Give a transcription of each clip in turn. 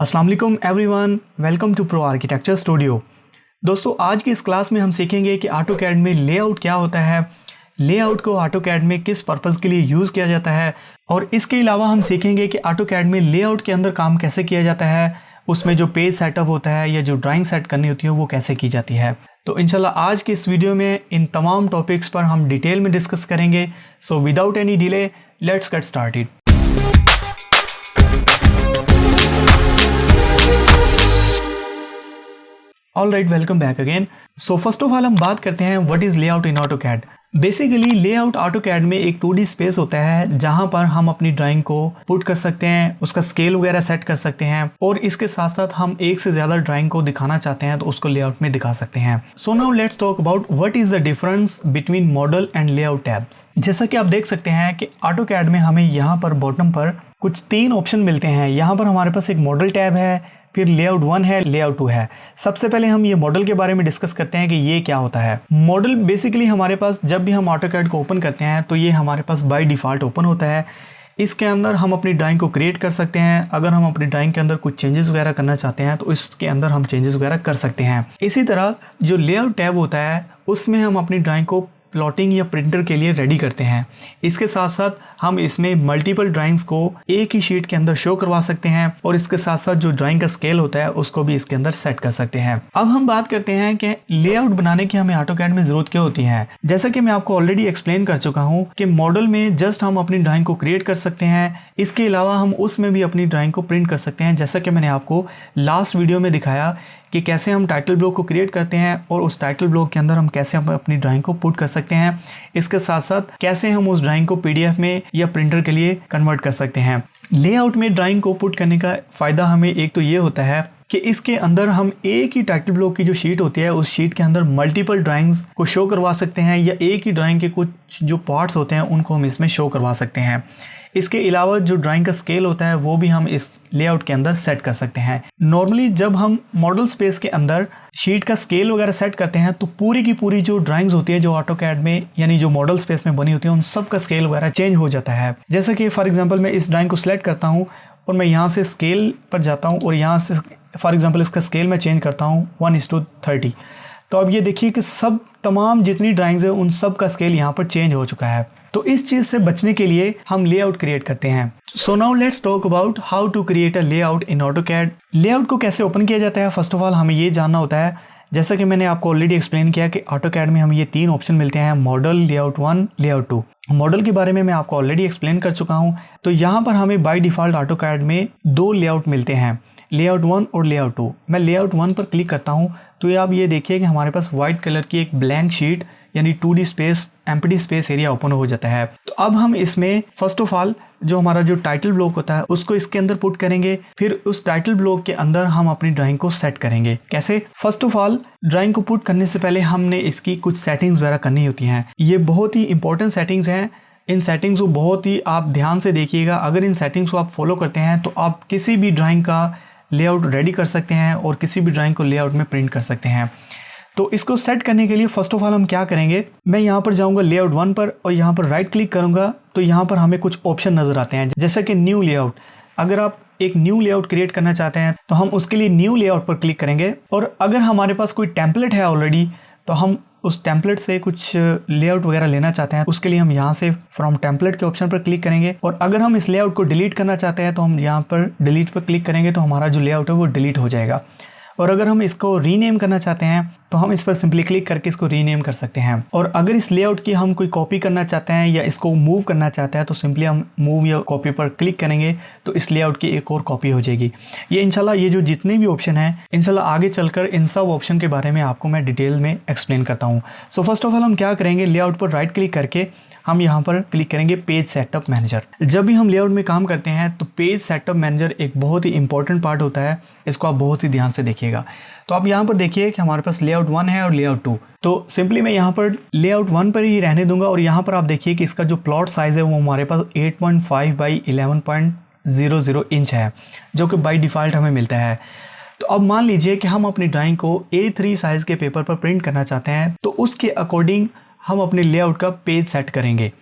अस्सलाम वालेकुम everyone, welcome to pro architecture studio. दोस्तों, आज की इस क्लास में हम सीखेंगे कि ऑटोकैड में लेआउट क्या होता है, लेआउट को ऑटोकैड में किस पर्पज़ के लिए यूज़ किया जाता है, और इसके अलावा हम सीखेंगे कि ऑटोकैड में लेआउट के अंदर काम कैसे किया जाता है, उसमें जो पेज सेटअप होता है या जो ड्राइंग सेट करनी होती है वो कैसे की जाती है। तो इंशाल्लाह आज के इस वीडियो में इन तमाम टॉपिक्स पर हम डिटेल में डिस्कस करेंगे। So without any delay let's get started. All right, welcome back again. So first of all हम बात करते हैं what is layout in AutoCAD. Basically layout AutoCAD में एक 2D स्पेस होता है जहां पर हम अपनी ड्राइंग को पुट कर सकते हैं, उसका स्केल वगैरह सेट कर सकते हैं, और इसके साथ साथ हम एक से ज़्यादा ड्राइंग को दिखाना चाहते हैं तो उसको लेआउट में दिखा सकते हैं। So now let's talk about what is the difference between model and layout tabs. जैसा कि आप देख सकते हैं कि ऑटोकैड में हमें यहाँ पर बॉटम पर कुछ 3 ऑप्शन मिलते हैं। यहाँ पर हमारे पास एक मॉडल टैब है, फिर लेआउट 1 है, लेआउट 2 है। सबसे पहले हम ये मॉडल के बारे में डिस्कस करते हैं कि ये क्या होता है। मॉडल बेसिकली हमारे पास जब भी हम ऑटोकैड को ओपन करते हैं तो ये हमारे पास बाय डिफ़ॉल्ट ओपन होता है। इसके अंदर हम अपनी ड्राइंग को क्रिएट कर सकते हैं। अगर हम अपनी ड्राइंग के अंदर कुछ चेंजेस वगैरह करना चाहते हैं तो इसके अंदर हम चेंजेस वगैरह कर सकते हैं। इसी तरह जो लेआउट टैब होता है उसमें हम अपनी ड्राइंग को प्लॉटिंग या प्रिंटर के लिए रेडी करते हैं। इसके साथ साथ हम इसमें मल्टीपल ड्राइंग्स को एक ही शीट के अंदर शो करवा सकते हैं, और इसके साथ साथ जो ड्राइंग का स्केल होता है उसको भी इसके अंदर सेट कर सकते हैं। अब हम बात करते हैं कि लेआउट बनाने की हमें ऑटोकैड में जरूरत क्या होती है। जैसा कि मैं आपको ऑलरेडी एक्सप्लेन कर चुका हूँ कि मॉडल में जस्ट हम अपनी ड्राइंग को क्रिएट कर सकते हैं, इसके अलावा हम उसमें भी अपनी ड्राइंग को प्रिंट कर सकते हैं। जैसा कि मैंने आपको लास्ट वीडियो में दिखाया कि कैसे हम टाइटल ब्लॉक को क्रिएट करते हैं और उस टाइटल ब्लॉक के अंदर हम कैसे अपनी ड्राइंग को पुट कर सकते हैं। इसके साथ साथ कैसे हम उस ड्राइंग को PDF में या प्रिंटर के लिए कन्वर्ट कर सकते हैं। लेआउट में ड्राइंग को पुट करने का फ़ायदा हमें एक तो ये होता है कि इसके अंदर हम एक ही टाइटल ब्लॉक की जो शीट होती है उस शीट के अंदर मल्टीपल ड्राइंग्स को शो करवा सकते हैं, या एक ही ड्राइंग के कुछ जो पार्ट्स होते हैं उनको हम इसमें शो करवा सकते हैं। इसके अलावा जो ड्राइंग का स्केल होता है वो भी हम इस लेआउट के अंदर सेट कर सकते हैं। नॉर्मली जब हम मॉडल स्पेस के अंदर शीट का स्केल वगैरह सेट करते हैं तो पूरी की पूरी जो ड्राइंग्स होती है जो ऑटोकैड में यानी जो मॉडल स्पेस में बनी होती है उन सब का स्केल वगैरह चेंज हो जाता है। जैसे कि फॉर एग्जांपल मैं इस ड्राइंग को सिलेक्ट करता हूँ और मैं यहाँ से स्केल पर जाता हूँ और यहाँ से फॉर एग्जांपल इसका स्केल मैं चेंज करता हूँ 1:30। तो अब ये देखिए कि सब तमाम जितनी ड्राइंग्स है उन सब का स्केल यहाँ पर चेंज हो चुका है। तो इस चीज़ से बचने के लिए हम लेआउट क्रिएट करते हैं। So now let's talk about how to create a layout in AutoCAD. Layout को कैसे ओपन किया जाता है, फर्स्ट ऑफ ऑल हमें ये जानना होता है। जैसा कि मैंने आपको ऑलरेडी एक्सप्लेन किया कि ऑटोकैड में हमें ये 3 ऑप्शन मिलते हैं, मॉडल, लेआउट 1, लेआउट 2। मॉडल के बारे में मैं आपको ऑलरेडी एक्सप्लेन कर चुका हूँ। तो यहाँ पर हमें बाय डिफ़ॉल्ट ऑटोकैड में 2 लेआउट मिलते हैं, लेआउट 1 और लेआउट 2। मैं लेआउट 1 पर क्लिक करता हूँ तो आप ये देखिए कि हमारे पास वाइट कलर की एक ब्लैंक शीट यानी 2D space empty space area open हो जाता है। तो अब हम इसमें फर्स्ट ऑफ ऑल जो हमारा जो टाइटल ब्लॉक होता है उसको इसके अंदर पुट करेंगे। फिर उस टाइटल ब्लॉक के अंदर हम अपनी ड्राइंग को सेट करेंगे। कैसे? फर्स्ट ऑफ ऑल ड्राइंग को पुट करने से पहले हमने इसकी कुछ सेटिंग्स वगैरह करनी होती हैं। ये बहुत ही इंपॉर्टेंट सेटिंग्स हैं। इन सेटिंग्स को बहुत ही आप ध्यान से देखिएगा। अगर इन सेटिंग्स को आप फॉलो करते हैं तो आप किसी भी ड्राइंग का लेआउट रेडी कर सकते हैं और किसी भी ड्राइंग को लेआउट में प्रिंट कर सकते हैं। तो इसको सेट करने के लिए फर्स्ट ऑफ ऑल हम क्या करेंगे, मैं यहाँ पर जाऊँगा लेआउट 1 पर और यहाँ पर राइट क्लिक करूँगा तो यहाँ पर हमें कुछ ऑप्शन नज़र आते हैं, जैसा कि न्यू लेआउट। अगर आप एक न्यू लेआउट क्रिएट करना चाहते हैं तो हम उसके लिए न्यू लेआउट पर क्लिक करेंगे, और अगर हमारे पास कोई टेम्पलेट है ऑलरेडी तो हम उस टेम्पलेट से कुछ लेआउट वगैरह लेना चाहते हैं, उसके लिए हम यहाँ से फ्रॉम टेम्पलेट के ऑप्शन पर क्लिक करेंगे। और अगर हम इस लेआउट को डिलीट करना चाहते हैं तो हम यहाँ पर डिलीट पर क्लिक करेंगे तो हमारा जो लेआउट है वो डिलीट हो जाएगा। और अगर हम इसको रीनेम करना चाहते हैं तो हम इस पर सिंपली क्लिक करके इसको रीनेम कर सकते हैं। और अगर इस लेआउट की हम कोई कॉपी करना चाहते हैं या इसको मूव करना चाहते हैं तो सिंपली हम मूव या कॉपी पर क्लिक करेंगे तो इस लेआउट की एक और कॉपी हो जाएगी। ये इंशाल्लाह ये जो जितने भी ऑप्शन हैं इंशाल्लाह आगे चलकर इन सब ऑप्शन के बारे में आपको मैं डिटेल में एक्सप्लेन करता हूँ। सो फर्स्ट ऑफ ऑल हम क्या करेंगे, लेआउट पर राइट क्लिक करके हम यहाँ पर क्लिक करेंगे पेज सेटअप मैनेजर। जब भी हम लेआउट में काम करते हैं तो पेज सेटअप मैनेजर एक बहुत ही इंपॉर्टेंट पार्ट होता है, इसको आप बहुत ही ध्यान से देखिएगा। तो आप यहाँ पर देखिए कि हमारे पास लेआउट 1 है और लेआउट 2। तो सिंपली मैं यहाँ पर लेआउट 1 पर ही रहने दूंगा, और यहाँ पर आप देखिए कि इसका जो प्लॉट साइज़ है वो हमारे पास 8.5 बाई 11.00 इंच है, जो कि बाई डिफ़ॉल्ट हमें मिलता है। तो अब मान लीजिए कि हम अपनी ड्राइंग को A3 साइज़ के पेपर पर प्रिंट करना चाहते हैं, तो उसके अकॉर्डिंग हम अपने लेआउट का पेज सेट करेंगे।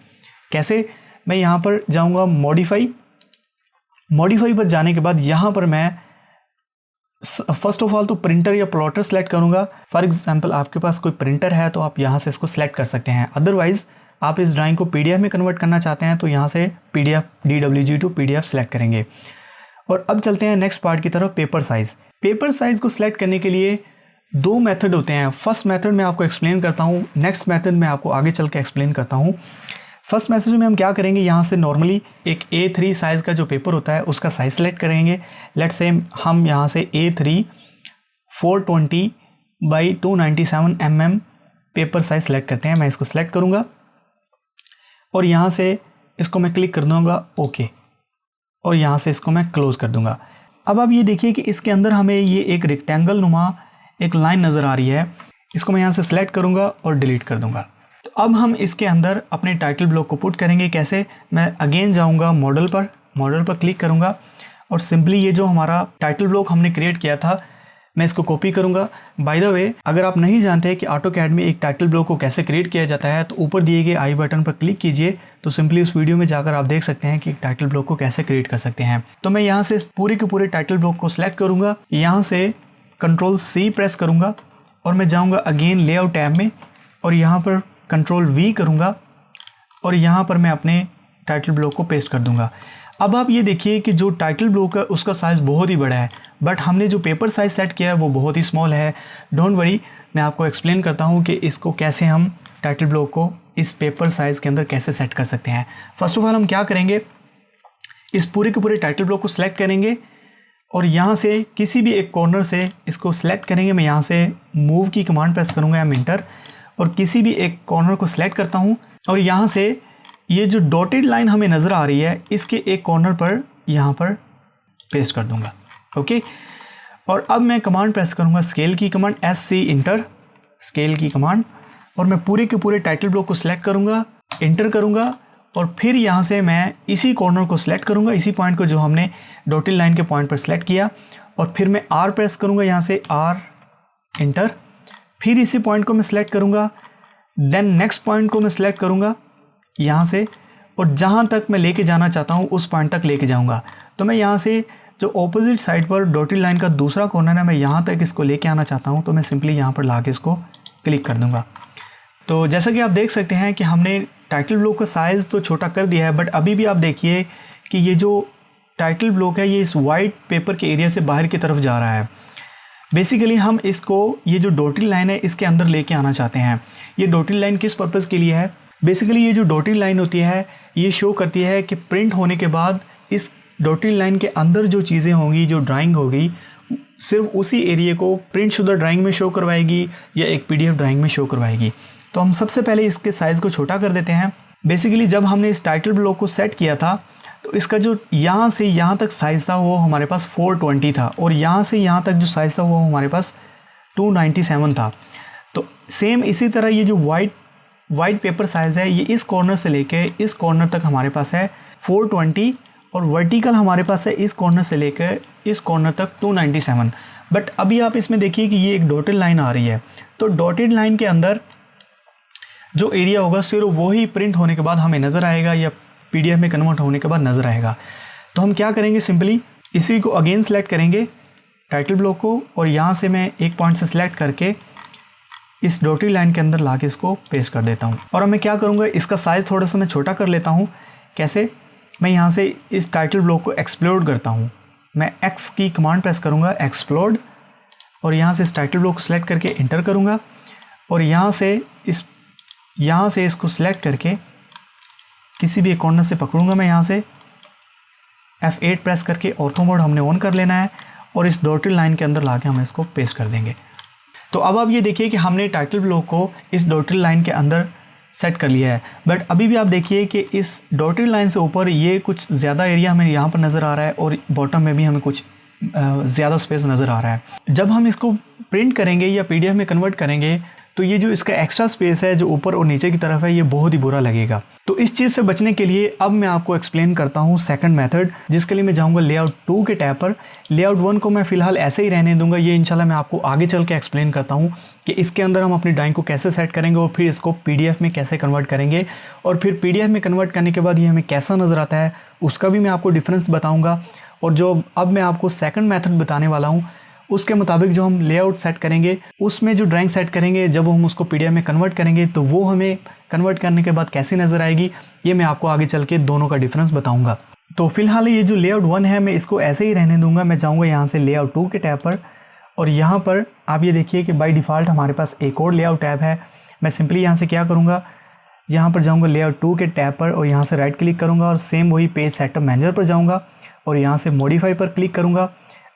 कैसे? मैं यहाँ पर जाऊँगा मॉडिफाई पर जाने के बाद यहाँ पर मैं फर्स्ट ऑफ ऑल तो प्रिंटर या प्लॉटर सेलेक्ट करूँगा। फॉर एग्जांपल आपके पास कोई प्रिंटर है तो आप यहाँ से इसको सेलेक्ट कर सकते हैं। अदरवाइज़ आप इस ड्राइंग को PDF में कन्वर्ट करना चाहते हैं तो यहाँ से PDF DWG to PDF select करेंगे। और अब चलते हैं नेक्स्ट पार्ट की तरफ, पेपर साइज़। पेपर साइज़ को सिलेक्ट करने के लिए दो मेथड होते हैं। फर्स्ट मेथड मैं आपको एक्सप्लेन करता हूँ, नेक्स्ट मेथड मैं आपको आगे चल के एक्सप्लेन करता हूँ। फर्स्ट मेथड में हम क्या करेंगे, यहाँ से नॉर्मली एक A3 साइज़ का जो पेपर होता है उसका साइज़ सेलेक्ट करेंगे। लेट्स से हम यहाँ से A3 420 by 297 mm paper size select करते हैं। मैं इसको सेलेक्ट करूँगा और यहाँ से इसको मैं क्लिक कर दूँगा ओके, और यहाँ से इसको मैं क्लोज़ कर दूँगा। अब आप ये देखिए कि इसके अंदर हमें ये एक रेक्टेंगल नुमा एक लाइन नज़र आ रही है। इसको मैं यहाँ से सेलेक्ट करूँगा और डिलीट कर दूँगा। तो अब हम इसके अंदर अपने टाइटल ब्लॉक को पुट करेंगे। कैसे, मैं अगेन जाऊँगा मॉडल पर क्लिक करूँगा और सिंपली ये जो हमारा टाइटल ब्लॉक हमने क्रिएट किया था मैं इसको कॉपी करूँगा। बाय द वे, अगर आप नहीं जानते कि AutoCAD में एक टाइटल ब्लॉक को कैसे क्रिएट किया जाता है तो ऊपर दिए गए आई बटन पर क्लिक कीजिए, तो सिंपली उस वीडियो में जाकर आप देख सकते हैं कि एक टाइटल ब्लॉक को कैसे क्रिएट कर सकते हैं। तो मैं यहाँ से पूरे के पूरे टाइटल ब्लॉक को सिलेक्ट करूँगा, यहाँ से Ctrl+C प्रेस करूँगा और मैं जाऊँगा अगेन लेआउट टैब में और यहाँ पर Ctrl+V करूँगा और यहाँ पर मैं अपने टाइटल ब्लॉक को पेस्ट कर दूँगा। अब आप ये देखिए कि जो टाइटल ब्लॉक है उसका साइज़ बहुत ही बड़ा है, बट हमने जो पेपर साइज़ सेट किया है वो बहुत ही स्मॉल है। डोंट वरी, मैं आपको एक्सप्लेन करता हूँ कि इसको कैसे हम टाइटल ब्लॉक को इस पेपर साइज़ के अंदर कैसे सेट कर सकते हैं। फर्स्ट ऑफ ऑल हम क्या करेंगे, इस पूरे के पूरे टाइटल ब्लॉक को सिलेक्ट करेंगे और यहाँ से किसी भी एक कॉर्नर से इसको सिलेक्ट करेंगे। मैं यहाँ से मूव की कमांड प्रेस करूँगा या मिंटर, और किसी भी एक कॉर्नर को सिलेक्ट करता हूँ और यहाँ से ये जो डॉटेड लाइन हमें नज़र आ रही है इसके एक कॉर्नर पर यहाँ पर पेस्ट कर दूँगा। ओके, और अब मैं कमांड प्रेस करूँगा स्केल की कमांड, SC इंटर, स्केल की कमांड, और मैं पूरे के पूरे टाइटल ब्लॉक को सिलेक्ट करूँगा, इंटर करूँगा और फिर यहाँ से मैं इसी कॉर्नर को सिलेक्ट करूँगा, इसी पॉइंट को जो हमने डॉटेड लाइन के पॉइंट पर सिलेक्ट किया, और फिर मैं R प्रेस करूँगा, यहाँ से R इंटर, फिर इसी पॉइंट को मैं सिलेक्ट करूँगा, देन नेक्स्ट पॉइंट को मैं सिलेक्ट करूँगा यहाँ से, और जहाँ तक मैं लेके जाना चाहता हूँ उस पॉइंट तक लेके जाऊँगा। तो मैं यहाँ से जो ऑपोजिट साइड पर डॉटेड लाइन का दूसरा कॉर्नर है मैं यहाँ तक इसको लेके आना चाहता हूँ, तो मैं सिंपली यहाँ पर लाके इसको क्लिक कर दूँगा। तो जैसा कि आप देख सकते हैं कि हमने टाइटल ब्लॉक का साइज़ तो छोटा कर दिया है, बट अभी भी आप देखिए कि ये जो टाइटल ब्लॉक है ये इस वाइट पेपर के एरिया से बाहर की तरफ जा रहा है। बेसिकली हम इसको, ये जो डॉटेड लाइन है इसके अंदर लेके आना चाहते हैं। ये डॉटेड लाइन किस पर्पज़ के लिए है, बेसिकली ये जो डॉटेड लाइन होती है ये शो करती है कि प्रिंट होने के बाद इस डॉटेड लाइन के अंदर जो चीज़ें होंगी, जो ड्राइंग होगी, सिर्फ उसी एरिया को प्रिंट शुदा ड्राइंग में शो करवाएगी या एक PDF ड्राइंग में शो करवाएगी। तो हम सबसे पहले इसके साइज़ को छोटा कर देते हैं। बेसिकली जब हमने इस टाइटल ब्लॉक को सेट किया था तो इसका जो यहाँ से यहाँ तक साइज़ था वो हमारे पास 420 था, और यहाँ से यहाँ तक जो साइज़ था वो हमारे पास 297 था। तो सेम इसी तरह ये जो वाइट पेपर साइज़ है ये इस कॉर्नर से लेके इस कॉर्नर तक हमारे पास है 420, और वर्टिकल हमारे पास है इस कॉर्नर से लेकर इस कॉर्नर तक 297। बट अभी आप इसमें देखिए कि ये एक डॉटेड लाइन आ रही है, तो डॉटेड लाइन के अंदर जो एरिया होगा सिर्फ वही प्रिंट होने के बाद हमें नज़र आएगा या PDF में कन्वर्ट होने के बाद नज़र आएगा। तो हम क्या करेंगे, सिंपली इसी को अगेन सेलेक्ट करेंगे टाइटल ब्लॉक को, और यहाँ से मैं एक पॉइंट से सिलेक्ट करके इस डॉटेड लाइन के अंदर ला के इसको पेस्ट कर देता हूँ। और अब मैं क्या करूँगा, इसका साइज़ थोड़ा सा मैं छोटा कर लेता हूँ। कैसे, मैं यहाँ से इस टाइटल ब्लॉक को एक्सप्लोड करता हूँ। मैं X की कमांड प्रेस करूँगा, एक्सप्लोड, और यहाँ से इस टाइटल ब्लॉक को सिलेक्ट करके इंटर करूँगा, और यहाँ से इसको सिलेक्ट करके किसी भी एक कॉर्नर से पकड़ूंगा। मैं यहाँ से F8 प्रेस करके ऑर्थो मोड हमने ऑन कर लेना है, और इस डॉटेड लाइन के अंदर लाके हम इसको पेस्ट कर देंगे। तो अब आप ये देखिए कि हमने टाइटल ब्लॉक को इस डॉटेड लाइन के अंदर सेट कर लिया है, बट अभी भी आप देखिए कि इस डॉटेड लाइन से ऊपर ये कुछ ज़्यादा एरिया हमें यहाँ पर नज़र आ रहा है, और बॉटम में भी हमें कुछ ज़्यादा स्पेस नज़र आ रहा है। जब हम इसको प्रिंट करेंगे या PDF में कन्वर्ट करेंगे तो ये जो इसका एक्स्ट्रा स्पेस है जो ऊपर और नीचे की तरफ है ये बहुत ही बुरा लगेगा। तो इस चीज़ से बचने के लिए अब मैं आपको एक्सप्लेन करता हूँ सेकंड मेथड, जिसके लिए मैं जाऊँगा लेआउट 2 के टैब पर। लेआउट 1 को मैं फ़िलहाल ऐसे ही रहने दूंगा, ये इंशाल्लाह मैं आपको आगे चल के एक्सप्लेन करता हूँ कि इसके अंदर हम अपनी ड्राइंग को कैसे सेट करेंगे और फिर इसको PDF में कैसे कन्वर्ट करेंगे, और फिर PDF में कन्वर्ट करने के बाद ये हमें कैसा नज़र आता है उसका भी मैं आपको डिफरेंस बताऊँगा। और जो अब मैं आपको सेकंड मेथड बताने वाला हूँ उसके मुताबिक जो हम लेआउट सेट करेंगे, उसमें जो ड्राइंग सेट करेंगे, जब हम उसको पीडीएफ में कन्वर्ट करेंगे तो वो हमें कन्वर्ट करने के बाद कैसी नज़र आएगी, ये मैं आपको आगे चल के दोनों का डिफरेंस बताऊंगा। तो फिलहाल ये जो लेआउट 1 है मैं इसको ऐसे ही रहने दूंगा। मैं जाऊँगा यहाँ से लेआउट 2 के टैब पर, और यहाँ पर आप ये देखिए कि बाय डिफ़ॉल्ट हमारे पास एक और लेआउट टैब है। मैं सिंपली यहाँ से क्या करूँगा, यहाँ पर जाऊँगा लेआउट 2 के टैब पर और यहाँ से राइट क्लिक करूँगा और सेम वही पेज सेटअप मैनेजर पर जाऊँगा और यहाँ से मॉडिफाई पर क्लिक करूँगा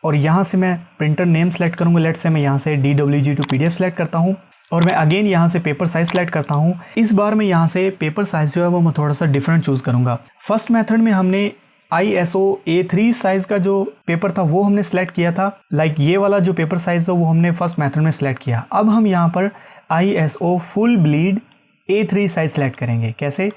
और यहाँ से मैं प्रिंटर नेम सेलेक्ट करूँगा। लेट्स से मैं यहाँ से DWG to PDF सेलेक्ट करता हूँ और मैं अगेन यहाँ से पेपर साइज सेलेक्ट करता हूँ। इस बार मैं यहाँ से पेपर साइज जो है वो मैं थोड़ा सा डिफरेंट चूज़ करूँगा। फर्स्ट मेथड में हमने ISO A3 साइज़ का जो पेपर था वो हमने सेलेक्ट किया था। लाइक ये वाला जो पेपर साइज़ है वो हमने फर्स्ट मेथड में सेलेक्ट किया। अब हम यहाँ पर ISO full bleed A3 size select करेंगे। कैसे,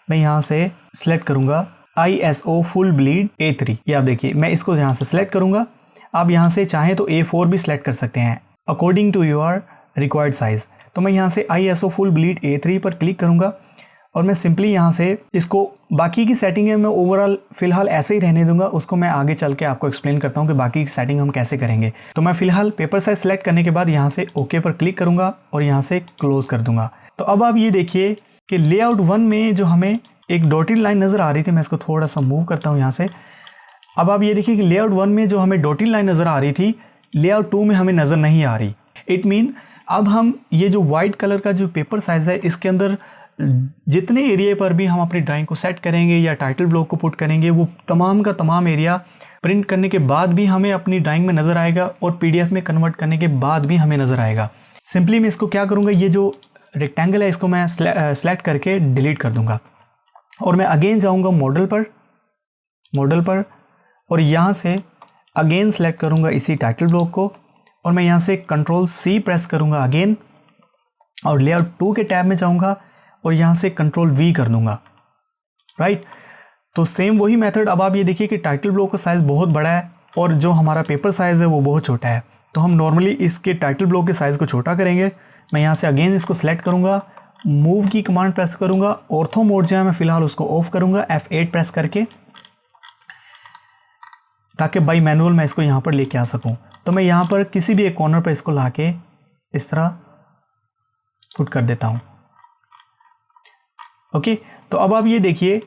मैं यहाँ से सेलेक्ट करूँगा ISO फुल ब्लीड A3। ये आप देखिए मैं इसको यहाँ से सेलेक्ट करूँगा। आप यहाँ से चाहें तो A4 भी सिलेक्ट कर सकते हैं according to your required size. तो मैं यहाँ से ISO फुल ब्लीड A3 पर क्लिक करूँगा और मैं सिंपली यहाँ से इसको, बाकी की सेटिंग है मैं ओवरऑल फ़िलहाल ऐसे ही रहने दूंगा, उसको मैं आगे चल के आपको एक्सप्लेन करता हूँ कि बाकी की सेटिंग हम कैसे करेंगे। तो मैं फ़िलहाल पेपर साइज सेलेक्ट करने के बाद यहाँ से ओके पर क्लिक करूँगा और यहाँ से क्लोज़ कर दूँगा। तो अब आप ये देखिए कि लेआउट 1 में जो हमें एक डॉटेड लाइन नज़र आ रही थी, मैं इसको थोड़ा सा मूव करता हूँ यहाँ से। अब आप ये देखिए कि लेआउट 1 में जो हमें डॉटेड लाइन नज़र आ रही थी, लेआउट 2 में हमें नज़र नहीं आ रही। इट मीन अब हम ये जो वाइट कलर का जो पेपर साइज़ है, इसके अंदर जितने एरिया पर भी हम अपनी ड्राइंग को सेट करेंगे या टाइटल ब्लॉक को पुट करेंगे, वो तमाम का तमाम एरिया प्रिंट करने के बाद भी हमें अपनी ड्राइंग में नज़र आएगा और PDF में कन्वर्ट करने के बाद भी हमें नज़र आएगा। सिंपली मैं इसको क्या करूँगा, ये जो रेक्टेंगल है इसको मैं सेलेक्ट करके डिलीट कर दूँगा और मैं अगेन जाऊँगा मॉडल पर और यहाँ से अगेन सेलेक्ट करूँगा इसी टाइटल ब्लॉक को और मैं यहाँ से Ctrl+C प्रेस करूँगा अगेन और लेआउट 2 के टैब में जाऊँगा और यहाँ से Ctrl+V कर दूँगा। राइट, तो सेम वही मेथड। अब आप ये देखिए कि टाइटल ब्लॉक का साइज़ बहुत बड़ा है और जो हमारा पेपर साइज़ है वो बहुत छोटा है। तो हम नॉर्मली इसके टाइटल ब्लॉक के साइज़ को छोटा करेंगे। मैं यहाँ से अगेन इसको सेलेक्ट करूँगा, मूव की कमांड प्रेस करूँगा, ऑर्थो मोड जो है मैं फ़िलहाल उसको ऑफ करूँगा F8 प्रेस करके, ताकि बाई मैनुअल मैं इसको यहाँ पर लेके आ सकूँ। तो मैं यहाँ पर किसी भी एक कॉर्नर पर इसको लाके इस तरह पुट कर देता हूँ। ओके, तो अब आप ये देखिए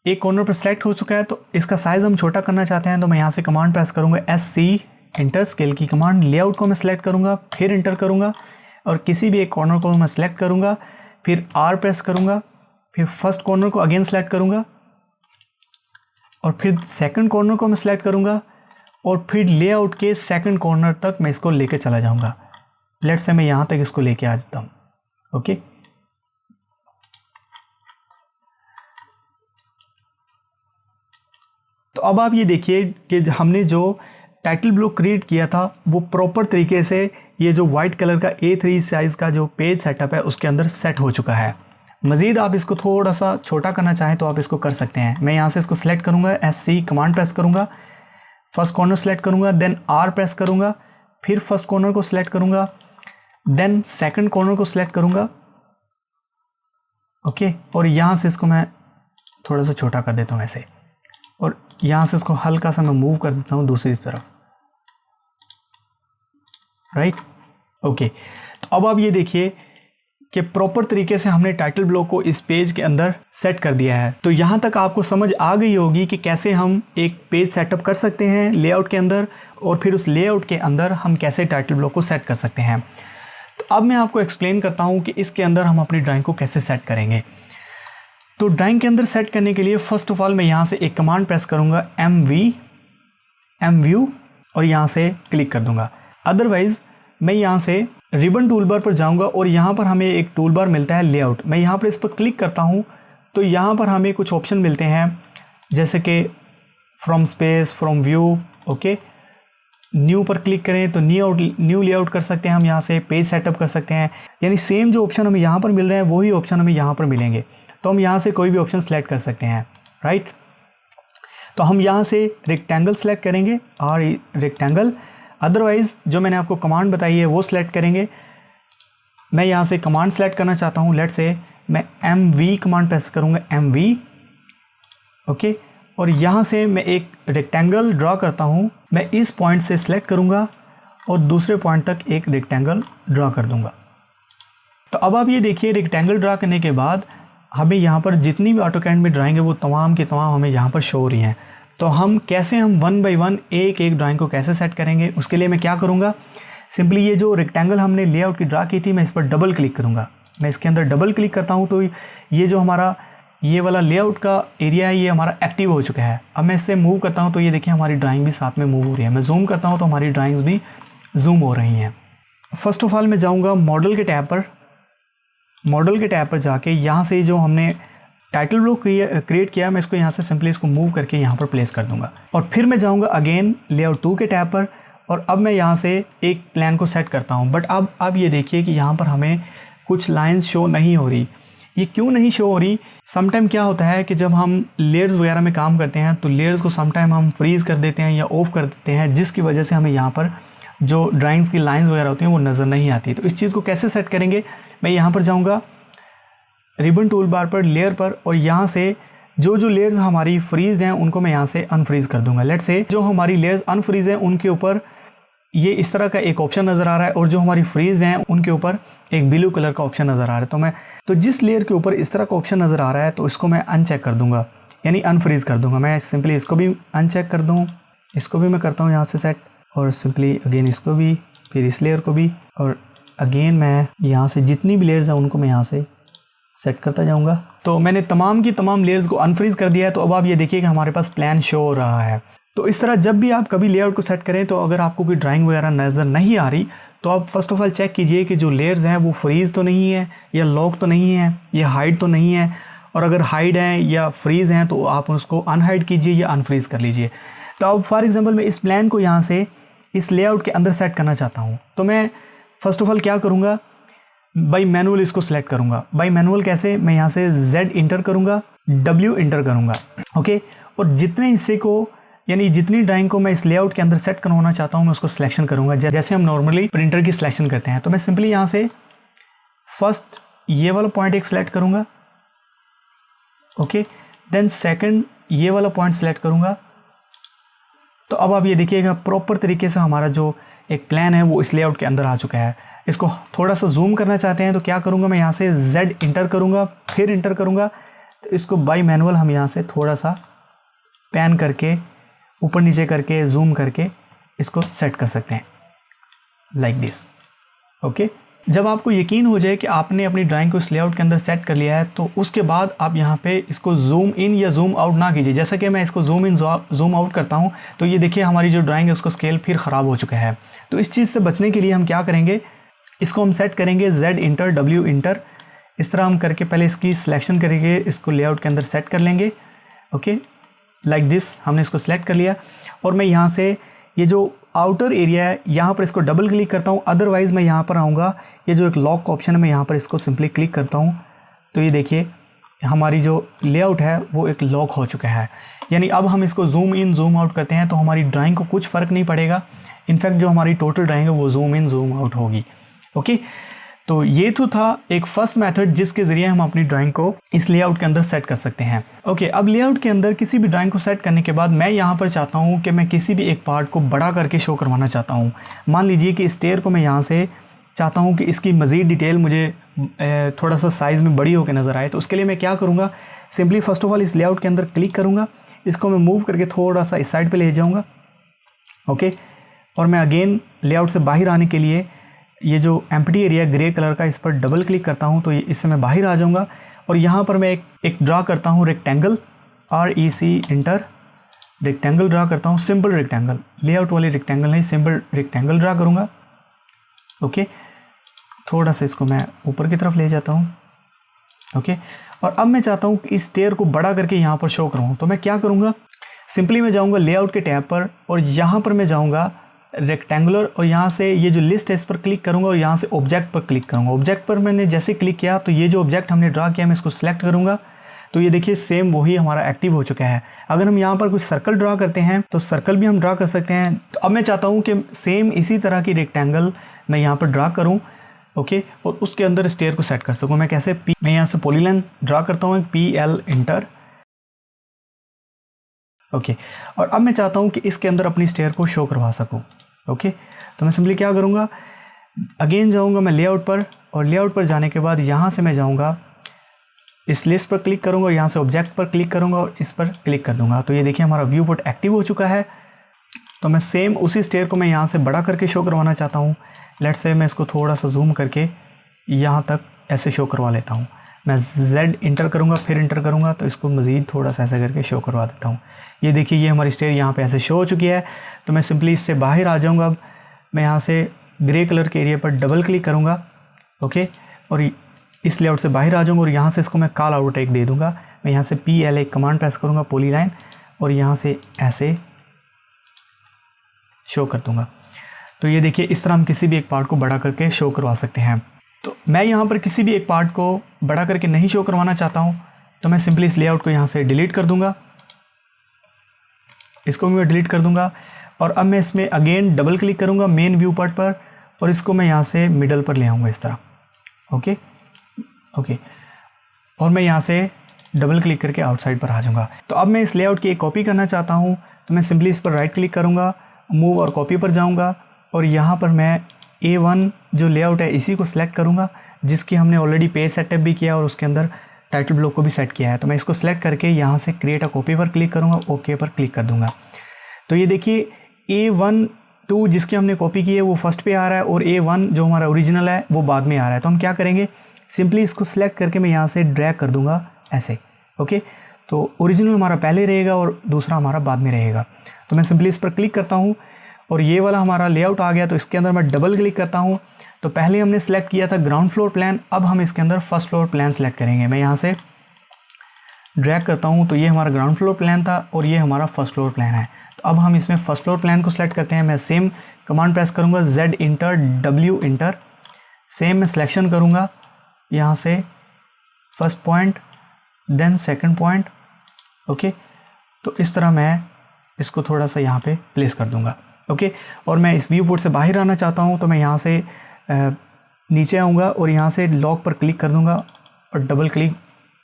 एक कॉर्नर पर सेलेक्ट हो चुका है। तो इसका साइज़ हम छोटा करना चाहते हैं तो मैं यहाँ से कमांड प्रेस करूँगा SC इंटर, स्केल की कमांड। लेआउट को मैं सेलेक्ट करूँगा, फिर इंटर करूँगा और किसी भी एक कॉर्नर को मैं सेलेक्ट करूँगा, फिर R प्रेस करूँगा, फिर फर्स्ट कॉर्नर को अगेन सेलेक्ट करूँगा और फिर सेकंड कॉर्नर को मैं सेलेक्ट करूँगा और फिर लेआउट के सेकंड कॉर्नर तक मैं इसको लेके चला जाऊँगा। लेट्स से मैं यहाँ तक इसको लेके आ जाता हूँ। ओके, तो अब आप ये देखिए कि हमने जो टाइटल ब्लॉक क्रिएट किया था वो प्रॉपर तरीके से ये जो वाइट कलर का A3 साइज़ का जो पेज सेटअप है उसके अंदर सेट हो चुका है। मज़ीद आप इसको थोड़ा सा छोटा करना चाहें तो आप इसको कर सकते हैं। मैं यहाँ से इसको सेलेक्ट करूँगा, SC कमांड प्रेस करूँगा, फर्स्ट कॉर्नर सेलेक्ट करूँगा, देन R प्रेस करूँगा, फिर फर्स्ट कॉर्नर को सिलेक्ट करूँगा, देन सेकंड कॉर्नर को सिलेक्ट करूँगा। ओके, और यहाँ से इसको मैं थोड़ा सा छोटा कर देता हूँ ऐसे, और यहाँ से इसको हल्का सा मैं मूव कर देता हूँ दूसरी तरफ। राइट, ओके, तो अब आप ये देखिए कि प्रॉपर तरीके से हमने टाइटल ब्लॉक को इस पेज के अंदर सेट कर दिया है। तो यहाँ तक आपको समझ आ गई होगी कि कैसे हम एक पेज सेटअप कर सकते हैं लेआउट के अंदर और फिर उस लेआउट के अंदर हम कैसे टाइटल ब्लॉक को सेट कर सकते हैं। तो अब मैं आपको एक्सप्लेन करता हूँ कि इसके अंदर हम अपनी ड्राइंग को कैसे सेट करेंगे। तो ड्राइंग के अंदर सेट करने के लिए फर्स्ट ऑफ ऑल मैं यहाँ से एक कमांड प्रेस करूँगा MV और यहाँ से क्लिक कर दूँगा। अदरवाइज़ मैं यहाँ से रिबन टूल बार पर जाऊँगा और यहाँ पर हमें एक टूल बार मिलता है लेआउट। मैं यहाँ पर इस पर क्लिक करता हूँ तो यहाँ पर हमें कुछ ऑप्शन मिलते हैं जैसे कि from space, from view. Okay, new पर क्लिक करें तो न्यू लेआउट कर सकते हैं हम, यहाँ से पेज सेटअप कर सकते हैं। यानी सेम जो ऑप्शन हमें यहाँ पर मिल रहे हैं वही ऑप्शन हमें यहाँ पर मिलेंगे। तो हम यहाँ से कोई भी ऑप्शन सेलेक्ट कर सकते हैं। राइट, तो हम यहाँ से रेक्टेंगल सेलेक्ट करेंगे और रेक्टेंगल, अदरवाइज़ जो मैंने आपको कमांड बताई है वो सिलेक्ट करेंगे। मैं यहाँ से कमांड सेलेक्ट करना चाहता हूँ, लेट्स से मैं MV कमांड प्रेस करूँगा, MV। ओके, और यहाँ से मैं एक रेक्टेंगल ड्रॉ करता हूँ। मैं इस पॉइंट से सिलेक्ट करूँगा और दूसरे पॉइंट तक एक रेक्टेंगल ड्रा कर दूंगा। तो अब आप ये देखिए रेक्टेंगल ड्रा करने के बाद हमें यहाँ पर जितनी भी ऑटोकैड में ड्राइंग है वो तमाम की तमाम हमें यहाँ पर शो हो रही हैं। तो हम वन बाई वन एक एक ड्राइंग को कैसे सेट करेंगे, उसके लिए मैं क्या करूँगा, सिंपली ये जो रेक्टेंगल हमने लेआउट की ड्रा की थी मैं इस पर डबल क्लिक करूँगा। मैं इसके अंदर डबल क्लिक करता हूँ तो ये जो हमारा ये वाला लेआउट का एरिया है ये हमारा एक्टिव हो चुका है। अब मैं इससे मूव करता हूँ तो ये देखिए हमारी ड्राइंग भी साथ में मूव हो रही है। मैं जूम करता हूँ तो हमारी ड्राइंग्स भी जूम हो रही हैं। फर्स्ट ऑफ ऑल मैं जाऊँगा मॉडल के टैब पर जाके यहाँ से जो हमने टाइटल ब्लॉक क्रिएट किया मैं इसको यहाँ से सिंपली इसको मूव करके यहाँ पर प्लेस कर दूंगा। और फिर मैं जाऊँगा अगेन लेआउट 2 के टैब पर और अब मैं यहाँ से एक प्लान को सेट करता हूँ। बट अब ये देखिए कि यहाँ पर हमें कुछ लाइंस शो नहीं हो रही। ये क्यों नहीं शो हो रही, समटाइम क्या होता है कि जब हम लेयर्स वगैरह में काम करते हैं तो लेयर्स को समटाइम हम फ्रीज़ कर देते हैं या ऑफ कर देते हैं, जिसकी वजह से हमें यहाँ पर जो ड्राइंग्स की लाइंस वगैरह होती हैं वो नज़र नहीं आती। तो इस चीज़ को कैसे सेट करेंगे, मैं यहाँ पर जाऊँगा रिबन टूल बार पर लेयर पर और यहाँ से जो लेयर्स हमारी फ्रीज हैं उनको मैं यहाँ से अनफ्रीज़ कर दूँगा। लेट्स से जो हमारी लेयर्स अनफ्रीज़ हैं उनके ऊपर ये इस तरह का एक ऑप्शन नज़र आ रहा है और जो हमारी फ्रीज हैं उनके ऊपर एक ब्लू कलर का ऑप्शन नज़र आ रहा है। तो जिस लेयर के ऊपर इस तरह का ऑप्शन नज़र आ रहा है तो इसको मैं अनचेक कर दूंगा, यानी अनफ्रीज़ कर दूंगा। मैं सिंपली इसको भी अनचेक कर दूँ, इसको भी मैं करता हूँ यहाँ से सेट और सिंपली अगेन इसको भी, फिर इस लेयर को भी और अगेन मैं यहाँ से जितनी भी लेयर्स हैं उनको मैं यहाँ से सेट करता जाऊँगा। तो मैंने तमाम की तमाम लेयर्स को अनफ्रीज़ कर दिया है। तो अब आप ये देखिए कि हमारे पास प्लान शो हो रहा है। तो इस तरह जब भी आप कभी लेआउट को सेट करें तो अगर आपको कोई ड्राइंग वगैरह नज़र नहीं आ रही तो आप फर्स्ट ऑफ ऑल चेक कीजिए कि जो लेयर्स हैं वो फ्रीज़ तो नहीं है या लॉक तो नहीं है या हाइड तो नहीं है, और अगर हाइड हैं या फ्रीज़ हैं तो आप उसको अनहाइड कीजिए या अनफ्रीज़ कर लीजिए। तो अब फॉर एग्जांपल मैं इस प्लान को यहाँ से इस लेआउट के अंदर सेट करना चाहता हूँ। तो मैं फर्स्ट ऑफ ऑल क्या करूँगा, बाई मैनुअल इसको सिलेक्ट करूँगा। बाई मैनुअल कैसे, मैं यहाँ से Z इंटर करूँगा, W इंटर करूँगा, ओके। और जितने हिस्से को यानी जितनी ड्राइंग को मैं इस लेआउट के अंदर सेट करवाना चाहता हूँ मैं उसको सिलेक्शन करूँगा, जैसे हम नॉर्मली प्रिंटर की सिलेक्शन करते हैं। तो मैं सिंपली यहाँ से फर्स्ट ये वाला पॉइंट एक सिलेक्ट करूँगा, ओके, देन सेकंड ये वाला पॉइंट सिलेक्ट करूँगा। तो अब आप ये देखिएगा प्रॉपर तरीके से हमारा जो एक प्लान है वो इस लेआउट के अंदर आ चुका है। इसको थोड़ा सा जूम करना चाहते हैं तो क्या करूँगा, मैं यहाँ से Z इंटर करूँगा, फिर इंटर करूँगा। तो इसको बाई मैनुअल हम यहाँ से थोड़ा सा पैन करके ऊपर नीचे करके जूम करके इसको सेट कर सकते हैं लाइक दिस, ओके। जब आपको यकीन हो जाए कि आपने अपनी ड्राइंग को इस लेआउट के अंदर सेट कर लिया है तो उसके बाद आप यहाँ पे इसको जूम इन या जूम आउट ना कीजिए। जैसा कि मैं इसको जूम इन जूम आउट करता हूँ तो ये देखिए हमारी जो ड्राइंग है उसका स्केल फिर ख़राब हो चुका है। तो इस चीज़ से बचने के लिए हम क्या करेंगे, इसको हम सेट करेंगे Z इंटर W इंटर, इस तरह हम करके पहले इसकी सिलेक्शन करेंगे, इसको लेआउट के अंदर सेट कर लेंगे, ओके लाइक दिस। हमने इसको सेलेक्ट कर लिया और मैं यहाँ से ये जो आउटर एरिया है यहाँ पर इसको डबल क्लिक करता हूँ। अदरवाइज़ मैं यहाँ पर आऊँगा, ये जो एक लॉक का ऑप्शन है मैं यहाँ पर इसको सिंपली क्लिक करता हूँ तो ये देखिए हमारी जो लेआउट है वो एक लॉक हो चुका है। यानी अब हम इसको जूम इन जूम आउट करते हैं तो हमारी ड्राइंग को कुछ फ़र्क नहीं पड़ेगा। इनफैक्ट जो हमारी टोटल ड्राइंग है वो जूम इन जूम आउट होगी, ओके। तो ये तो था एक फर्स्ट मेथड जिसके ज़रिए हम अपनी ड्राइंग को इस लेआउट के अंदर सेट कर सकते हैं, ओके। अब लेआउट के अंदर किसी भी ड्राइंग को सेट करने के बाद मैं यहाँ पर चाहता हूँ कि मैं किसी भी एक पार्ट को बड़ा करके शो करवाना चाहता हूँ। मान लीजिए कि स्टेयर को मैं यहाँ से चाहता हूँ कि इसकी मज़ीद डिटेल मुझे थोड़ा सा साइज़ में बड़ी होकर नज़र आए। तो उसके लिए मैं क्या करूँगा, सिंपली फ़र्स्ट ऑफ ऑल इस लेआउट के अंदर क्लिक करूँगा, इसको मैं मूव करके थोड़ा सा इस साइड पर ले जाऊँगा, ओके। और मैं अगेन लेआउट से बाहर आने के लिए ये जो एम्प्टी एरिया ग्रे कलर का इस पर डबल क्लिक करता हूँ तो इससे मैं बाहर आ जाऊँगा। और यहाँ पर मैं एक ड्रा करता हूँ rectangle, REC inter, rectangle draw करता हूँ, सिंपल रेक्टेंगल, लेआउट वाली रेक्टेंगल नहीं, सिंपल रेक्टेंगल ड्रा करूँगा, ओके। थोड़ा सा इसको मैं ऊपर की तरफ ले जाता हूँ, ओके। और अब मैं चाहता हूँ कि इस स्टेयर को बड़ा करके यहाँ पर शो करूँ। तो मैं क्या करूँगा, सिंपली मैं जाऊँगा लेआउट के टैब पर और यहाँ पर मैं जाऊँगा रेक्टेंगुलर और यहाँ से ये जो लिस्ट है इस पर क्लिक करूँगा और यहाँ से ऑब्जेक्ट पर क्लिक करूँगा। ऑब्जेक्ट पर मैंने जैसे क्लिक किया तो ये जो ऑब्जेक्ट हमने ड्रा किया मैं इसको सिलेक्ट करूँगा तो ये देखिए सेम वही हमारा एक्टिव हो चुका है। अगर हम यहाँ पर कुछ सर्कल ड्रा करते हैं तो सर्कल भी हम ड्रा कर सकते हैं। तो अब मैं चाहता हूँ कि सेम इसी तरह की रेक्टेंगल मैं यहाँ पर ड्रा करूँ, ओके, और उसके अंदर स्टेयर को सेट कर सकूँ। मैं कैसे, मैं यहाँ से पॉलीलाइन ड्रा करता हूँ, PL इंटर, ओके। और अब मैं चाहता हूँ कि इसके अंदर अपनी स्टेयर को शो करवा सकूँ। ओके, तो मैं सिंपली क्या करूँगा, अगेन जाऊँगा मैं लेआउट पर, और लेआउट पर जाने के बाद यहाँ से मैं जाऊँगा इस लिस्ट पर क्लिक करूँगा, यहाँ से ऑब्जेक्ट पर क्लिक करूँगा और इस पर क्लिक कर दूँगा। तो ये देखिए हमारा व्यू पोर्ट एक्टिव हो चुका है। तो मैं सेम उसी स्टेयर को मैं यहाँ से बड़ा करके शो करवाना चाहता हूँ। लेट्स से मैं इसको थोड़ा सा जूम करके यहाँ तक ऐसे शो करवा लेता हूँ। मैं Z इंटर करूँगा, फिर इंटर करूँगा, तो इसको मज़ीद थोड़ा सा ऐसा करके शो करवा देता हूँ। ये देखिए ये हमारी स्टेयर यहाँ पे ऐसे शो हो चुकी है। तो मैं सिंपली इससे बाहर आ जाऊँगा। अब मैं यहाँ से ग्रे कलर के एरिया पर डबल क्लिक करूँगा, ओके, और इस लेआउट से बाहर आ जाऊँगा और यहाँ से इसको मैं कॉल आउट एक दे दूँगा। मैं यहाँ से PLA कमांड प्रेस करूँगा, पॉलीलाइन, और यहाँ से ऐसे शो कर दूँगा। तो ये देखिए इस तरह हम किसी भी एक पार्ट को बड़ा करके शो करवा सकते हैं। तो मैं यहाँ पर किसी भी एक पार्ट को बड़ा करके नहीं शो करवाना चाहता हूँ, तो मैं सिंपली इस लेआउट को यहाँ से डिलीट कर दूँगा, इसको भी मैं डिलीट कर दूँगा। और अब मैं इसमें अगेन डबल क्लिक करूँगा मेन व्यू पार्ट पर, और इसको मैं यहाँ से मिडल पर ले आऊँगा इस तरह, ओके ओके, और मैं यहाँ से डबल क्लिक करके आउटसाइड पर आ जाऊँगा। तो अब मैं इस लेआउट की एक कॉपी करना चाहता हूँ, तो मैं सिंपली इस पर राइट क्लिक करूँगा, मूव और कॉपी पर जाऊँगा, और यहाँ पर मैं A1 जो लेआउट है इसी को सिलेक्ट करूँगा, जिसकी हमने ऑलरेडी पेज सेटअप भी किया और उसके अंदर टाइटल ब्लॉक को भी सेट किया है। तो मैं इसको सिलेक्ट करके यहाँ से क्रिएट अ कॉपी पर क्लिक करूँगा, ओके पर क्लिक कर दूँगा। तो ये देखिए A1 2 जिसकी हमने कॉपी की है वो फर्स्ट पे आ रहा है, और A1 जो हमारा ओरिजिनल है वो बाद में आ रहा है। तो हम क्या करेंगे, सिंपली इसको सिलेक्ट करके मैं यहाँ से ड्रैग कर दूँगा ऐसे, ओके। तो ओरिजिनल हमारा पहले रहेगा और दूसरा हमारा बाद में रहेगा। तो मैं सिंपली इस पर क्लिक करता हूँ और ये वाला हमारा लेआउट आ गया। तो इसके अंदर मैं डबल क्लिक करता हूँ। तो पहले हमने सेलेक्ट किया था ग्राउंड फ्लोर प्लान, अब हम इसके अंदर फर्स्ट फ्लोर प्लान सेलेक्ट करेंगे। मैं यहाँ से ड्रैग करता हूँ, तो ये हमारा ग्राउंड फ्लोर प्लान था और ये हमारा फर्स्ट फ्लोर प्लान है। तो अब हम इसमें फर्स्ट फ्लोर प्लान को सिलेक्ट करते हैं। मैं सेम कमांड प्रेस करूँगा, Z enter W enter, same मैं सिलेक्शन करूँगा यहाँ से first point then second point, okay. तो इस तरह मैं इसको थोड़ा सा यहाँ पे प्लेस कर दूँगा, ओके। और मैं इस व्यू पोर्ट से बाहर आना चाहता हूँ, तो मैं यहाँ से नीचे आऊँगा और यहाँ से लॉक पर क्लिक कर दूँगा और डबल क्लिक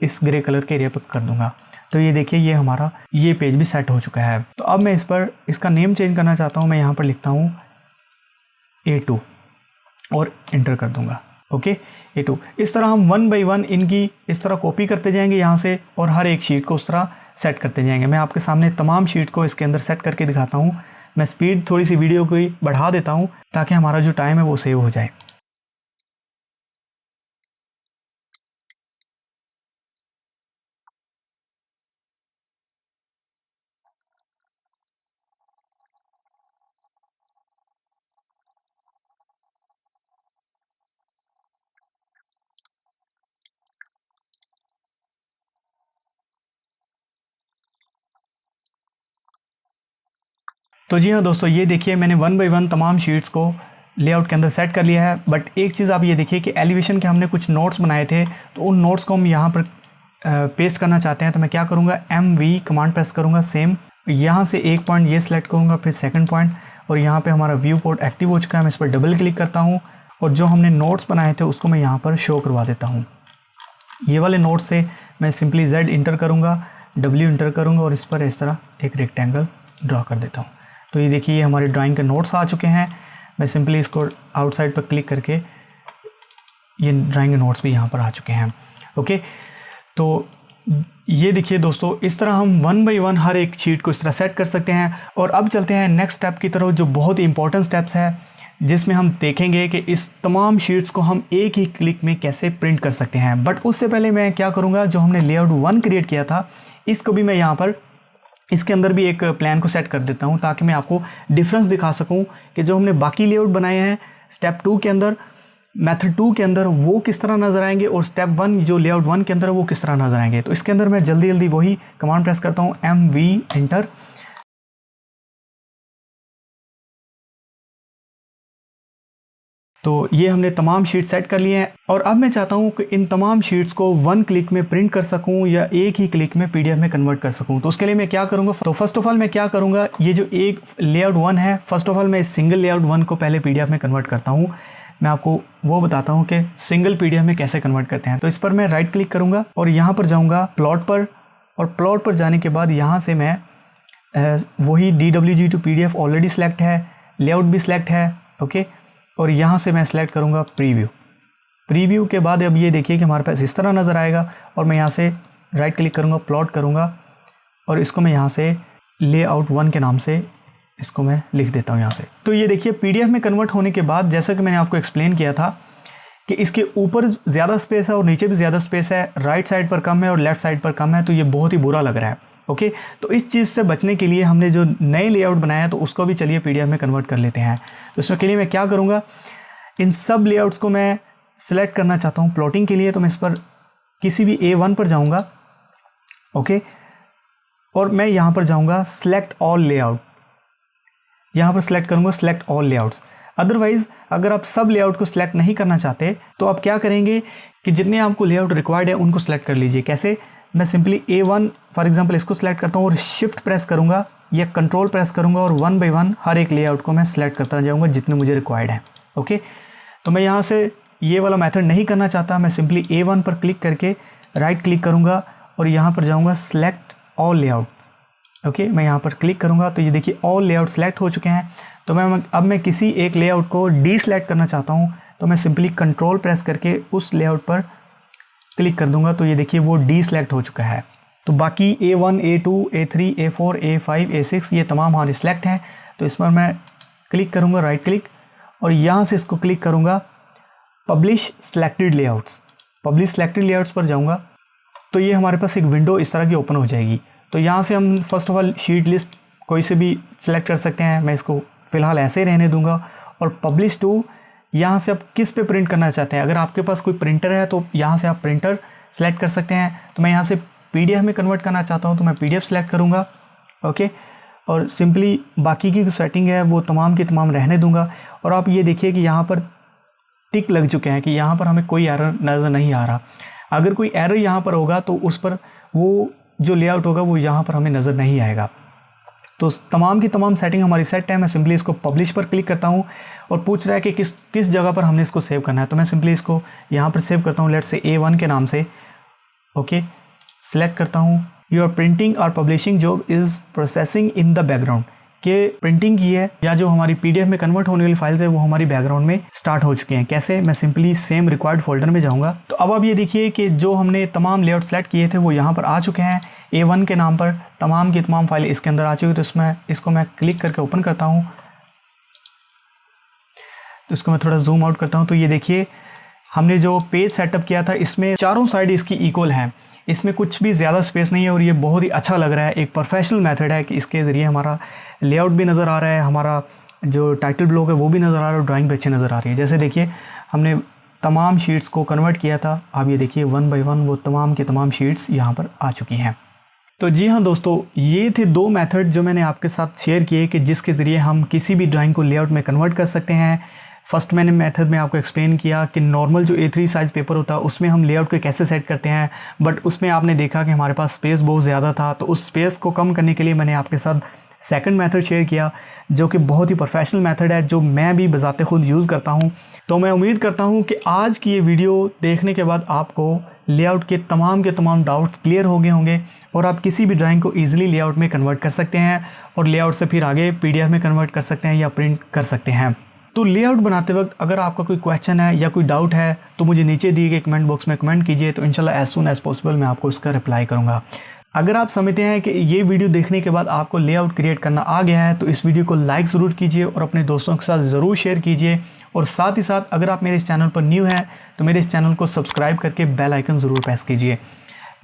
इस ग्रे कलर के एरिया पर कर दूँगा। तो ये देखिए ये हमारा ये पेज भी सेट हो चुका है। तो अब मैं इस पर इसका नेम चेंज करना चाहता हूँ। मैं यहाँ पर लिखता हूँ A2 और इंटर कर दूँगा, ओके A2। इस तरह हम 1 बाई 1 इनकी इस तरह कॉपी करते जाएंगे यहाँ से, और हर एक शीट को उस तरह सेट करते जाएंगे। मैं आपके सामने तमाम शीट को इसके अंदर सेट करके दिखाता हूँ। मैं स्पीड थोड़ी सी वीडियो को बढ़ा देता हूँ ताकि हमारा जो टाइम है वो सेव हो जाए। तो जी हाँ दोस्तों, ये देखिए मैंने 1 बाई 1 तमाम शीट्स को लेआउट के अंदर सेट कर लिया है। बट एक चीज़ आप ये देखिए कि एलिवेशन के हमने कुछ नोट्स बनाए थे, तो उन नोट्स को हम यहाँ पर पेस्ट करना चाहते हैं। तो मैं क्या करूँगा, MV कमांड प्रेस करूँगा, सेम यहाँ से एक पॉइंट ये सिलेक्ट करूँगा, फिर सेकंड पॉइंट, और यहाँ पे हमारा व्यू पोर्ट एक्टिव हो चुका है। मैं इस पर डबल क्लिक करता हूँ और जो हमने नोट्स बनाए थे उसको मैं यहाँ पर शो करवा देता हूँ। ये वाले नोट्स से मैं सिंपली Z इंटर करूँगा, W इंटर करूँगा और इस पर इस तरह एक रेक्टेंगल ड्रॉ कर देता हूँ। तो ये देखिए हमारे ड्राइंग के नोट्स आ चुके हैं। मैं सिंपली इसको आउटसाइड पर क्लिक करके ये ड्राइंग के नोट्स भी यहाँ पर आ चुके हैं, ओके। तो ये देखिए दोस्तों, इस तरह हम 1 बाई 1 हर एक शीट को इस तरह सेट कर सकते हैं। और अब चलते हैं नेक्स्ट स्टेप की तरफ, जो बहुत ही इंपॉर्टेंट स्टेप्स है, जिसमें हम देखेंगे कि इस तमाम शीट्स को हम एक ही क्लिक में कैसे प्रिंट कर सकते हैं। बट उससे पहले मैं क्या करूँगा, जो हमने लेआउट 1 क्रिएट किया था इसको भी मैं यहाँ पर इसके अंदर भी एक प्लान को सेट कर देता हूँ, ताकि मैं आपको डिफरेंस दिखा सकूँ कि जो हमने बाकी लेआउट बनाए हैं स्टेप 2 के अंदर, मेथड 2 के अंदर, वो किस तरह नज़र आएंगे, और स्टेप 1 जो लेआउट 1 के अंदर वो किस तरह नज़र आएंगे। तो इसके अंदर मैं जल्दी जल्दी वही कमांड प्रेस करता हूँ, MV इंटर। तो ये हमने तमाम शीट सेट कर लिए हैं, और अब मैं चाहता हूँ कि इन तमाम शीट्स को 1 क्लिक में प्रिंट कर सकूँ या एक ही क्लिक में PDF में कन्वर्ट कर सकूँ। तो उसके लिए मैं क्या करूँगा, तो फर्स्ट ऑफ ऑल मैं क्या करूँगा, ये जो एक लेआउट 1 है, फर्स्ट ऑफ ऑल मैं इस सिंगल लेआउट 1 को पहले PDF में कन्वर्ट करता हूँ। मैं आपको वो बताता हूँ कि सिंगल PDF में कैसे कन्वर्ट करते हैं। तो इस पर मैं राइट क्लिक करूँगा और यहाँ पर जाऊँगा प्लॉट पर, और प्लॉट पर जाने के बाद यहाँ से मैं वही DWG to PDF already select है, लेआउट भी सिलेक्ट है, ओके। और यहाँ से मैं सिलेक्ट करूँगा प्रीव्यू के बाद अब ये देखिए कि हमारे पास इस तरह नज़र आएगा। और मैं यहाँ से राइट क्लिक करूँगा, प्लॉट करूँगा और इसको मैं यहाँ से लेआउट 1 के नाम से इसको मैं लिख देता हूँ यहाँ से। तो ये देखिए PDF में कन्वर्ट होने के बाद जैसा कि मैंने आपको एक्सप्लेन किया था कि इसके ऊपर ज़्यादा स्पेस है और नीचे भी ज़्यादा स्पेस है, राइट साइड पर कम है और लेफ़्ट साइड पर कम है, तो ये बहुत ही बुरा लग रहा है, ओके। तो इस चीज़ से बचने के लिए हमने जो नए लेआउट बनाया है तो उसको भी चलिए PDF में कन्वर्ट कर लेते हैं। तो इसमें के लिए मैं क्या करूँगा, इन सब लेआउट्स को मैं सिलेक्ट करना चाहता हूँ प्लॉटिंग के लिए। तो मैं इस पर किसी भी A1 पर जाऊँगा, ओके, और मैं यहाँ पर जाऊँगा सेलेक्ट ऑल लेआउट, यहाँ पर सेलेक्ट करूँगा सेलेक्ट ऑल लेआउट्स। अदरवाइज़ अगर आप सब लेआउट को सिलेक्ट नहीं करना चाहते तो आप क्या करेंगे कि जितने आपको लेआउट रिक्वायर्ड है उनको सिलेक्ट कर लीजिए। कैसे, मैं सिंपली A1 फॉर एग्जांपल इसको सिलेक्ट करता हूँ और शिफ्ट प्रेस करूँगा या कंट्रोल प्रेस करूँगा और 1 बाय 1 हर एक लेआउट को मैं सिलेक्ट करता जाऊँगा जितने मुझे रिक्वायर्ड है, ओके। तो मैं यहाँ से ये वाला मेथड नहीं करना चाहता, मैं सिंपली A1 पर क्लिक करके राइट क्लिक करूँगा और यहाँ पर जाऊँगा सेलेक्ट ऑल लेआउट्स, ओके। मैं यहाँ पर क्लिक करूँगा तो ये देखिए ऑल लेआउट सेलेक्ट हो चुके हैं। तो अब मैं किसी एक लेआउट को डीसेलेक्ट करना चाहता हूँ तो मैं सिंपली कंट्रोल प्रेस करके उस लेआउट पर क्लिक कर दूंगा। तो ये देखिए वो डीसेलेक्ट हो चुका है। तो बाकी A1, A2, A3, A4, A5, A6 ये तमाम हमारे सिलेक्ट हैं। तो इस पर मैं क्लिक करूँगा राइट क्लिक और यहाँ से इसको क्लिक करूँगा publish selected layouts. Publish selected layouts पर जाऊँगा तो ये हमारे पास एक विंडो इस तरह की ओपन हो जाएगी। तो यहाँ से हम first of all sheet list कोई से भी सिलेक्ट कर सकते हैं। मैं इसको फ़िलहाल ऐसे ही रहने दूंगा। और पब्लिश टू, यहाँ से आप किस पे प्रिंट करना चाहते हैं। अगर आपके पास कोई प्रिंटर है तो यहाँ से आप प्रिंटर सेलेक्ट कर सकते हैं। तो मैं यहाँ से PDF में कन्वर्ट करना चाहता हूँ तो मैं PDF सेलेक्ट करूँगा, ओके। और सिंपली बाकी की जो सेटिंग है वो तमाम की तमाम रहने दूंगा। और आप ये देखिए कि यहाँ पर टिक लग चुके हैं कि यहाँ पर हमें कोई एरर नज़र नहीं आ रहा। अगर कोई एरर यहाँ पर होगा तो उस पर वो जो लेआउट होगा वो यहाँ पर हमें नज़र नहीं आएगा। तो तमाम की तमाम सेटिंग हमारी सेट है। मैं सिंपली इसको पब्लिश पर क्लिक करता हूँ और पूछ रहा है कि किस जगह पर हमने इसको सेव करना है। तो मैं सिंपली इसको यहाँ पर सेव करता हूँ, लेट्स से A1 के नाम से, ओके। सेलेक्ट करता हूँ योर प्रिंटिंग और publishing job is processing in the background, के प्रिंटिंग की है या जो हमारी PDF में कन्वर्ट होने वाली फाइल्स है वो हमारी बैकग्राउंड में स्टार्ट हो चुके हैं। कैसे, मैं सिंपली सेम रिक्वायर्ड फोल्डर में जाऊंगा। तो अब आप ये देखिए कि जो हमने तमाम लेआउट सेलेक्ट किए थे वो यहाँ पर आ चुके हैं। A1 के नाम पर तमाम की तमाम फाइलें इसके अंदर आ चुकी है। तो इसको मैं क्लिक करके ओपन करता हूँ। तो इसको मैं थोड़ा जूम आउट करता हूँ। तो ये देखिए हमने जो पेज सेटअप किया था इसमें चारों साइड इसकी इक्वल हैं, इसमें कुछ भी ज़्यादा स्पेस नहीं है और ये बहुत ही अच्छा लग रहा है। एक प्रोफेशनल मेथड है कि इसके ज़रिए हमारा लेआउट भी नज़र आ रहा है, हमारा जो टाइटल ब्लॉक है वो भी नज़र आ रहा है और ड्राइंग भी अच्छी नज़र आ रही है। जैसे देखिए हमने तमाम शीट्स को कन्वर्ट किया था, आप ये देखिए 1 बाय 1 वो तमाम के तमाम शीट्स यहाँ पर आ चुकी हैं। तो जी हाँ दोस्तों, ये थे 2 मेथड जो मैंने आपके साथ शेयर किए कि जिसके ज़रिए हम किसी भी ड्राइंग को लेआउट में कन्वर्ट कर सकते हैं। फर्स्ट मैंने मेथड में आपको एक्सप्लेन किया कि नॉर्मल जो A3 साइज़ पेपर होता है उसमें हम लेआउट को कैसे सेट करते हैं, बट उसमें आपने देखा कि हमारे पास स्पेस बहुत ज़्यादा था। तो उस स्पेस को कम करने के लिए मैंने आपके साथ सेकंड मेथड शेयर किया जो कि बहुत ही प्रोफेशनल मेथड है, जो मैं भी बजाते खुद यूज़ करता हूँ। तो मैं उम्मीद करता हूँ कि आज की ये वीडियो देखने के बाद आपको लेआउट के तमाम डाउट्स क्लियर हो गए होंगे और आप किसी भी ड्राइंग को ईजिली लेआउट में कन्वर्ट कर सकते हैं और लेआउट से फिर आगे PDF में कन्वर्ट कर सकते हैं या प्रिंट कर सकते हैं। तो लेआउट बनाते वक्त अगर आपका कोई क्वेश्चन है या कोई डाउट है तो मुझे नीचे दिए गए कमेंट बॉक्स में कमेंट कीजिए, तो इंशाल्लाह एज सून एज पॉसिबल मैं आपको उसका रिप्लाई करूँगा। अगर आप समझते हैं कि ये वीडियो देखने के बाद आपको लेआउट क्रिएट करना आ गया है तो इस वीडियो को लाइक ज़रूर कीजिए और अपने दोस्तों के साथ ज़रूर शेयर कीजिए। और साथ ही साथ अगर आप मेरे इस चैनल पर न्यू हैं तो मेरे इस चैनल को सब्सक्राइब करके बेल आइकन ज़रूर प्रेस कीजिए।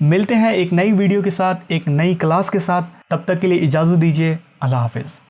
मिलते हैं एक नई वीडियो के साथ, एक नई क्लास के साथ। तब तक के लिए इजाज़त दीजिए। अल्लाह हाफिज़।